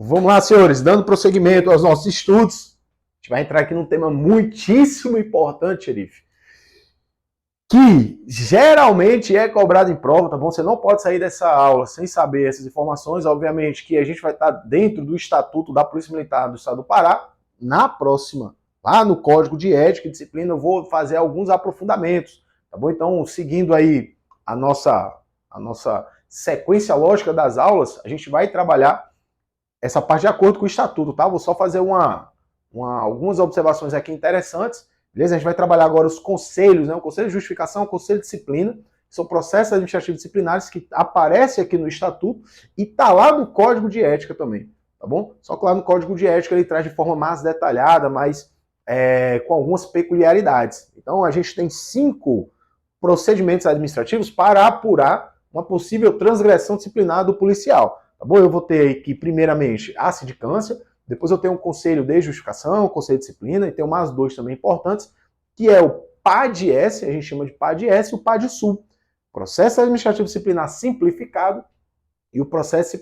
Vamos lá, senhores, dando prosseguimento aos nossos estudos. A gente vai entrar aqui num tema muitíssimo importante, xerife, que geralmente é cobrado em prova, tá bom? Você não pode sair dessa aula sem saber essas informações. Obviamente que a gente vai estar dentro do Estatuto da Polícia Militar do Estado do Pará. Na próxima, lá no Código de Ética e Disciplina, eu vou fazer alguns aprofundamentos, tá bom? Então, seguindo aí a nossa sequência lógica das aulas, a gente vai trabalhar essa parte de acordo com o Estatuto, tá? Vou só fazer algumas observações aqui interessantes, beleza? A gente vai trabalhar agora os conselhos, né? O Conselho de Justificação, o Conselho de Disciplina, que são processos administrativos disciplinares que aparecem aqui no Estatuto e tá lá no Código de Ética também, tá bom? Só que lá no Código de Ética ele traz de forma mais detalhada, mas com algumas peculiaridades. Então a gente tem 5 procedimentos administrativos para apurar uma possível transgressão disciplinar do policial. Tá bom? Eu vou ter aqui, primeiramente, a sindicância, depois eu tenho um conselho de justificação, um conselho de disciplina, e tenho mais 2 também importantes, que é o PAD-S, a gente chama de PAD-S, e o PAD-SUL, Processo Administrativo Disciplinar Simplificado, e o Processo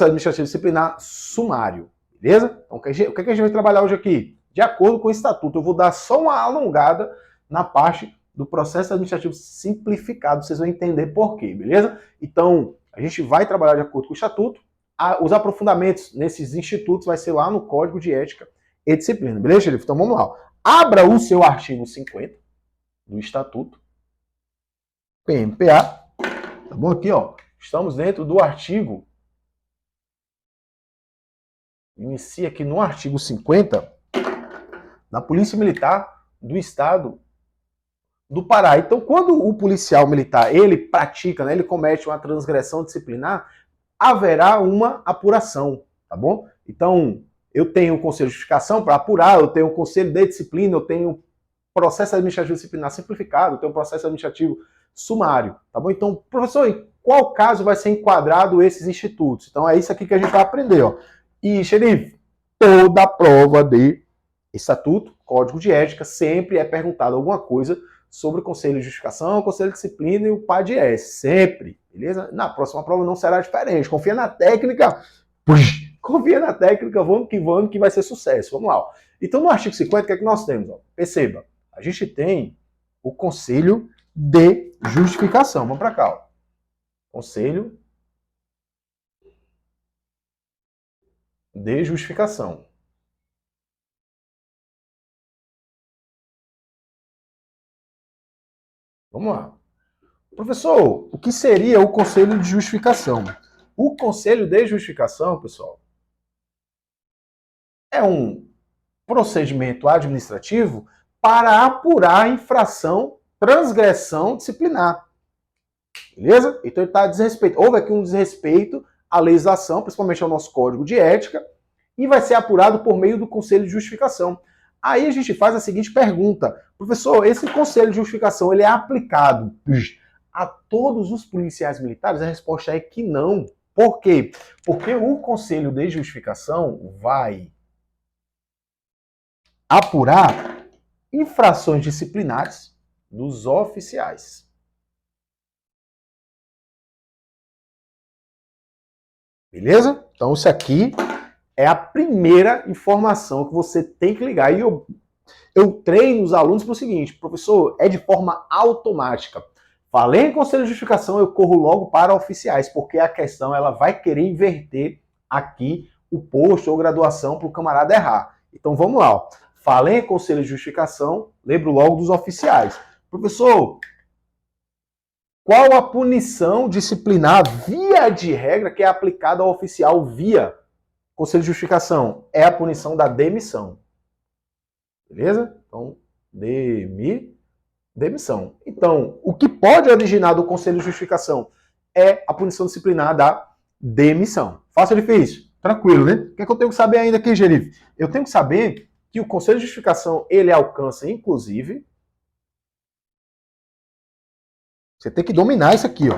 Administrativo Disciplinar Sumário, beleza? Então, o que a gente vai trabalhar hoje aqui? De acordo com o Estatuto, eu vou dar só uma alongada na parte do Processo Administrativo Simplificado, vocês vão entender por quê, beleza? Então, a gente vai trabalhar de acordo com o Estatuto. Os aprofundamentos nesses institutos vai ser lá no Código de Ética e Disciplina. Beleza, xerife? Então vamos lá. Abra o seu artigo 50 do Estatuto. PMPA. Tá bom? Aqui, ó. Estamos dentro do artigo. Inicia aqui no artigo 50 da Polícia Militar do Estado do Pará. Então, quando o policial militar, ele pratica, né, ele comete uma transgressão disciplinar, haverá uma apuração, tá bom? Então, eu tenho o conselho de justificação para apurar, eu tenho o conselho de disciplina, eu tenho processo administrativo disciplinar simplificado, eu tenho processo administrativo sumário, tá bom? Então, professor, em qual caso vai ser enquadrado esses institutos? Então, é isso aqui que a gente vai aprender, ó. E, xerife, toda prova de estatuto, código de ética, sempre é perguntado alguma coisa sobre o conselho de justificação, o conselho de disciplina e o PAD-S, sempre, beleza? Na próxima prova não será diferente, confia na técnica, confia na técnica, vamos que vai ser sucesso, vamos lá. Ó. Então no artigo 50, o que é que nós temos? Ó? Perceba, a gente tem o conselho de justificação, vamos para cá, ó. Conselho de justificação. Vamos lá. Professor, o que seria o conselho de justificação? O conselho de justificação, pessoal, é um procedimento administrativo para apurar infração, transgressão disciplinar. Beleza? Então ele está desrespeito. Houve aqui um desrespeito à legislação, principalmente ao nosso código de ética, e vai ser apurado por meio do conselho de justificação. Aí a gente faz a seguinte pergunta: professor, esse conselho de justificação ele é aplicado a todos os policiais militares? A resposta é que não. Por quê? Porque o conselho de justificação vai apurar infrações disciplinares dos oficiais. Beleza? Então isso aqui é a primeira informação que você tem que ligar. E eu treino os alunos para o seguinte: professor, é de forma automática. Falei em conselho de justificação, eu corro logo para oficiais, porque a questão ela vai querer inverter aqui o posto ou graduação para o camarada errar. Então vamos lá. Ó. Falei em conselho de justificação, lembro logo dos oficiais. Professor, qual a punição disciplinar via de regra que é aplicada ao oficial via conselho de justificação? É a punição da demissão. Beleza? Então, demissão. Então, o que pode originar do conselho de justificação é a punição disciplinar da demissão. Fácil ou difícil? Tranquilo, né? O que é que eu tenho que saber ainda aqui, xerife? Eu tenho que saber que o conselho de justificação, ele alcança, inclusive... Você tem que dominar isso aqui, ó.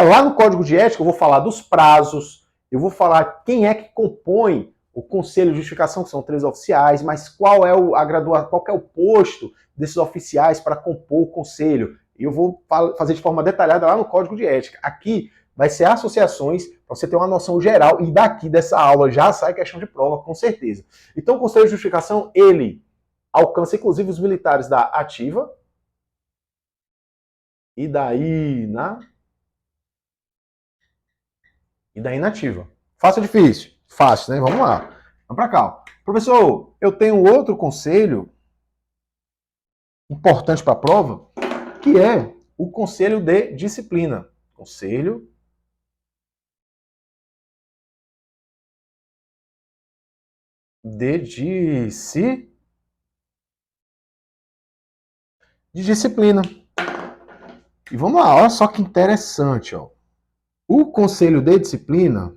Lá no Código de Ética eu vou falar dos prazos, eu vou falar quem é que compõe o Conselho de Justificação, que são 3 oficiais, mas qual é qual é o posto desses oficiais para compor o Conselho. E eu vou fazer de forma detalhada lá no Código de Ética. Aqui vai ser associações, para você ter uma noção geral, e daqui dessa aula já sai questão de prova, com certeza. Então, o Conselho de Justificação, ele alcança inclusive os militares da ativa e daí inativa. Fácil ou difícil? Fácil, né? Vamos lá. Vamos para cá. Professor, eu tenho outro conselho importante para a prova, que é o conselho de disciplina. Conselho de disciplina. E vamos lá, olha só que interessante, ó. O conselho de disciplina,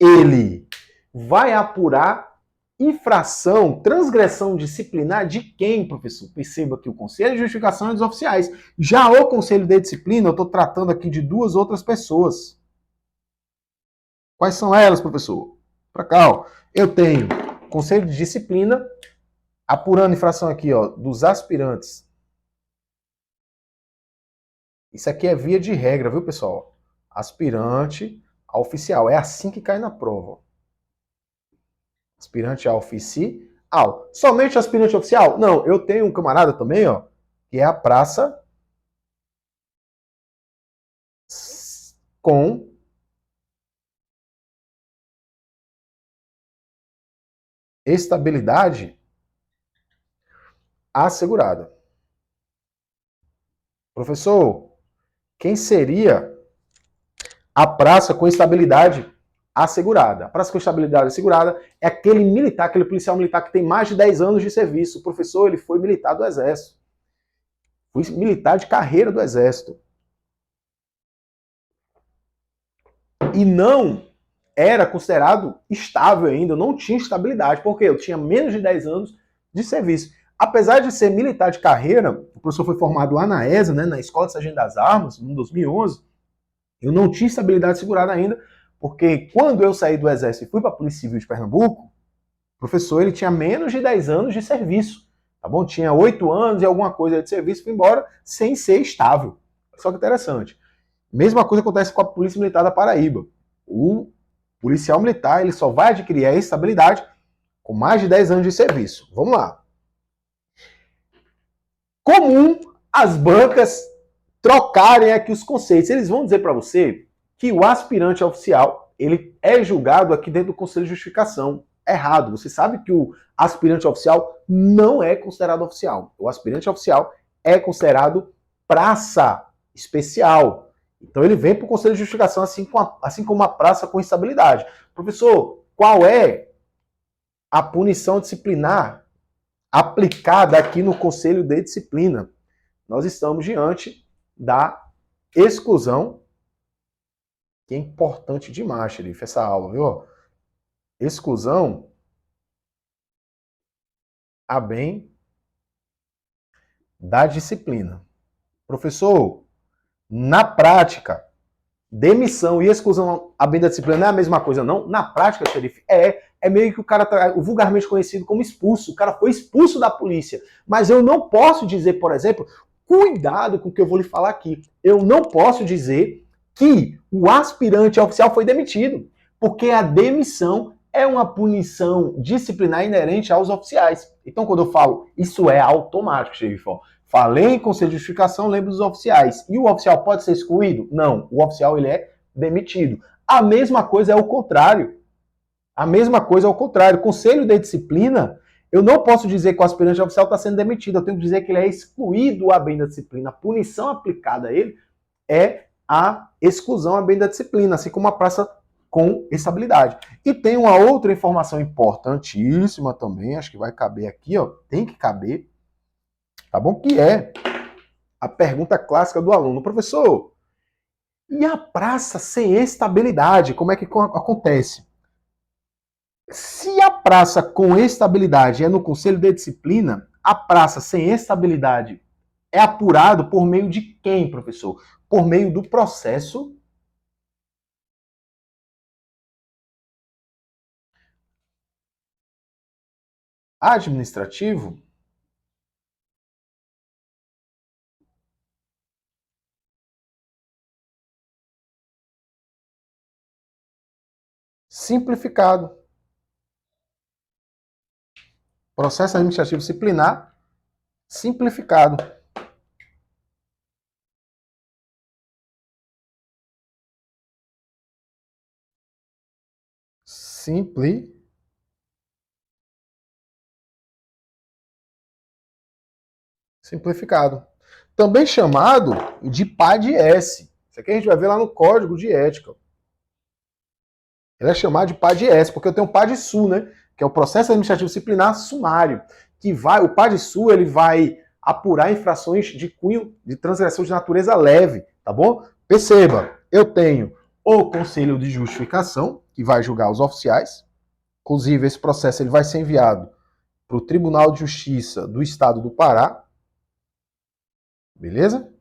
ele vai apurar infração, transgressão disciplinar de quem, professor? Perceba que o conselho de justificação é dos oficiais. Já o conselho de disciplina, eu estou tratando aqui de duas outras pessoas. Quais são elas, professor? Para cá, ó. Eu tenho conselho de disciplina, apurando infração aqui, ó, dos aspirantes. Isso aqui é via de regra, viu, pessoal? Aspirante a oficial. É assim que cai na prova. Aspirante a oficial. Somente aspirante oficial? Não, eu tenho um camarada também, ó, que é a praça com estabilidade assegurada. Professor, quem seria a praça com estabilidade assegurada? A praça com estabilidade assegurada é aquele militar, aquele policial militar que tem mais de 10 anos de serviço. O professor, ele foi militar do Exército. Foi militar de carreira do Exército. E não era considerado estável ainda, não tinha estabilidade, porque eu tinha menos de 10 anos de serviço. Apesar de ser militar de carreira, o professor foi formado lá na ESA, né, na Escola de Sargento das Armas, em 2011, eu não tinha estabilidade segurada ainda, porque quando eu saí do Exército e fui para a Polícia Civil de Pernambuco, o professor ele tinha menos de 10 anos de serviço, tá bom? Tinha 8 anos e alguma coisa de serviço, foi embora sem ser estável. Só que interessante. Mesma coisa acontece com a Polícia Militar da Paraíba. O policial militar ele só vai adquirir a estabilidade com mais de 10 anos de serviço. Vamos lá. Comum as bancas trocarem aqui os conceitos. Eles vão dizer para você que o aspirante oficial ele é julgado aqui dentro do Conselho de Justificação. Errado. Você sabe que o aspirante oficial não é considerado oficial. O aspirante oficial é considerado praça especial. Então ele vem para o Conselho de Justificação assim como a praça com estabilidade. Professor, qual é a punição disciplinar aplicada aqui no Conselho de Disciplina? Nós estamos diante da exclusão, que é importante demais, xerife, essa aula, viu? Exclusão a bem da disciplina. Professor, na prática, demissão e exclusão a bem da disciplina não é a mesma coisa, não? Na prática, xerife, é meio que o cara tá vulgarmente conhecido como expulso. O cara foi expulso da polícia. Mas eu não posso dizer, por exemplo, cuidado com o que eu vou lhe falar aqui. Eu não posso dizer que o aspirante oficial foi demitido, porque a demissão é uma punição disciplinar inerente aos oficiais. Então, quando eu falo isso é automático, xerife, falei em conselho de justificação, lembro dos oficiais. E o oficial pode ser excluído? Não. O oficial ele é demitido. A mesma coisa é o contrário. A mesma coisa é o contrário. Conselho de disciplina, eu não posso dizer que o aspirante oficial está sendo demitido. Eu tenho que dizer que ele é excluído a bem da disciplina. A punição aplicada a ele é a exclusão a bem da disciplina, assim como a praça com estabilidade. E tem uma outra informação importantíssima também, acho que vai caber aqui, ó, tem que caber, tá bom? Que é a pergunta clássica do aluno. Professor, e a praça sem estabilidade, como é que acontece? Se a praça com estabilidade é no Conselho de Disciplina, a praça sem estabilidade é apurado por meio de quem, professor? Por meio do processo administrativo simplificado. Processo administrativo disciplinar simplificado. Simplificado. Também chamado de PAD-S. Isso aqui a gente vai ver lá no Código de Ética. Ele é chamado de PAD-S, porque eu tenho o PAD-SU, né? Que é o Processo Administrativo Disciplinar Sumário. O PAD-SU ele vai apurar infrações de cunho de transgressão de natureza leve, tá bom? Perceba, eu tenho o Conselho de Justificação, que vai julgar os oficiais. Inclusive, esse processo ele vai ser enviado para o Tribunal de Justiça do Estado do Pará. Beleza?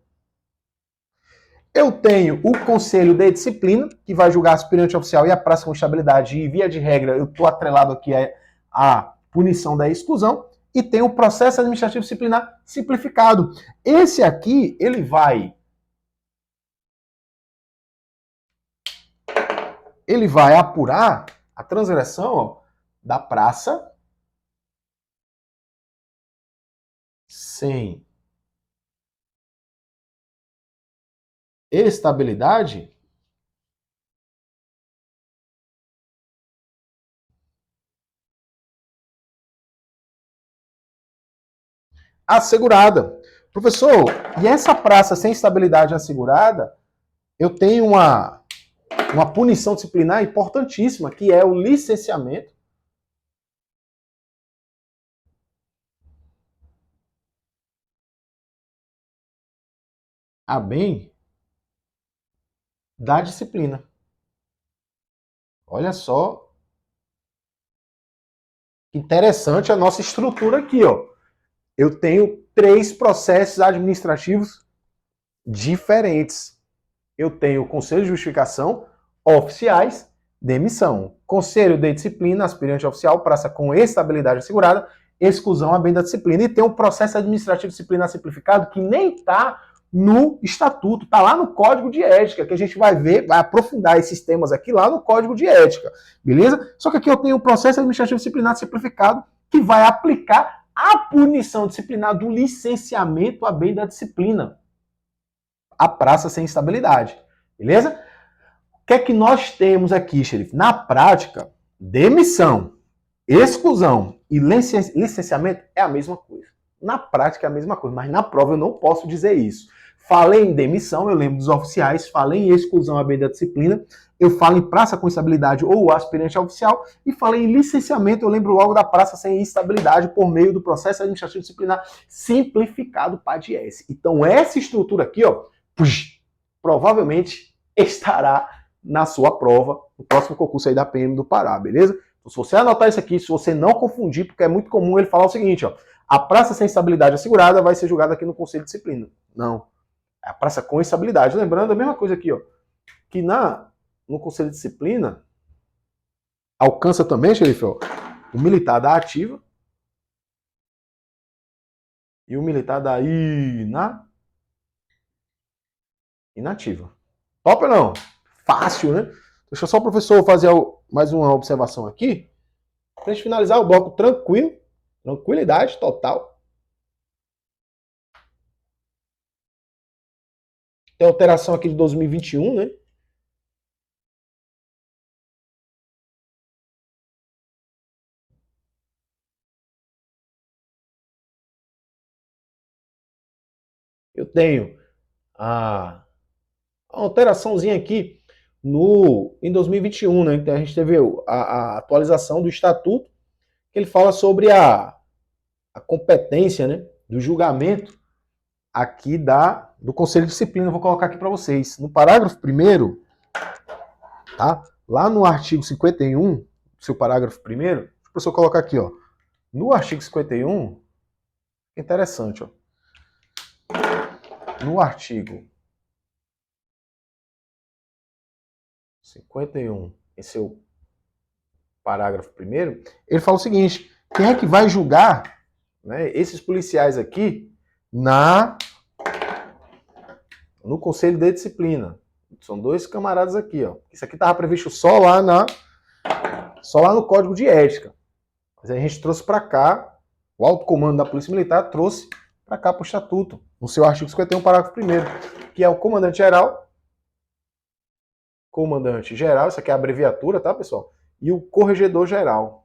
Eu tenho o Conselho de Disciplina, que vai julgar aspirante oficial e a praça com estabilidade. E, via de regra, eu estou atrelado aqui à punição da exclusão. E tem o processo administrativo disciplinar simplificado. Esse aqui, ele vai apurar a transgressão da praça sem estabilidade assegurada. Professor, e essa praça sem estabilidade assegurada, eu tenho uma punição disciplinar importantíssima, que é o licenciamento a bem da disciplina. Olha só que interessante a nossa estrutura aqui, ó. Eu tenho 3 processos administrativos diferentes. Eu tenho o Conselho de Justificação, oficiais, demissão. Conselho de Disciplina, aspirante oficial, praça com estabilidade assegurada, exclusão a bem da disciplina. E tem um processo administrativo disciplinar simplificado que nem está no estatuto, está lá no Código de Ética, que a gente vai ver, vai aprofundar esses temas aqui lá no Código de Ética, beleza? Só que aqui eu tenho um processo administrativo disciplinar simplificado que vai aplicar a punição disciplinar do licenciamento a bem da disciplina. A praça sem estabilidade, beleza? O que é que nós temos aqui, xerife? Na prática, demissão, exclusão e licenciamento é a mesma coisa. Na prática é a mesma coisa, mas na prova eu não posso dizer isso. Falei em demissão, eu lembro dos oficiais, falei em exclusão a bem da disciplina, eu falo em praça com estabilidade ou aspirante oficial, e falei em licenciamento, eu lembro logo da praça sem estabilidade por meio do processo administrativo disciplinar simplificado PAD-S. Então essa estrutura aqui, ó, provavelmente estará na sua prova, no próximo concurso aí da PM do Pará, beleza? Então, se você anotar isso aqui, se você não confundir, porque é muito comum ele falar o seguinte, ó, a praça sem estabilidade assegurada vai ser julgada aqui no Conselho de Disciplina. Não. É a praça com estabilidade. Lembrando a mesma coisa aqui, ó, que no Conselho de Disciplina alcança também, xerife, ó, o militar da ativa e o militar da inativa. Top ou não? Fácil, né? Deixa só o professor fazer mais uma observação aqui. Pra gente finalizar o bloco tranquilo. Tranquilidade total. Tem alteração aqui de 2021, né? Eu tenho a alteraçãozinha aqui em 2021, né? Então a gente teve a atualização do estatuto, que ele fala sobre a competência, né, do julgamento aqui do Conselho de Disciplina. Eu vou colocar aqui para vocês. No parágrafo 1º, tá? Lá no artigo 51, seu parágrafo 1º, o professor colocar aqui, ó. No artigo 51, interessante, ó. No artigo 51, em seu parágrafo 1º, ele fala o seguinte: quem é que vai julgar, né, esses policiais aqui no Conselho de Disciplina? São 2 camaradas aqui, ó. Isso aqui estava previsto só lá Só lá no Código de Ética. Mas a gente trouxe para cá, o alto comando da Polícia Militar trouxe para cá para o Estatuto, no seu artigo 51, parágrafo 1º, que é o comandante-geral, isso aqui é a abreviatura, tá, pessoal? E o corregedor-geral.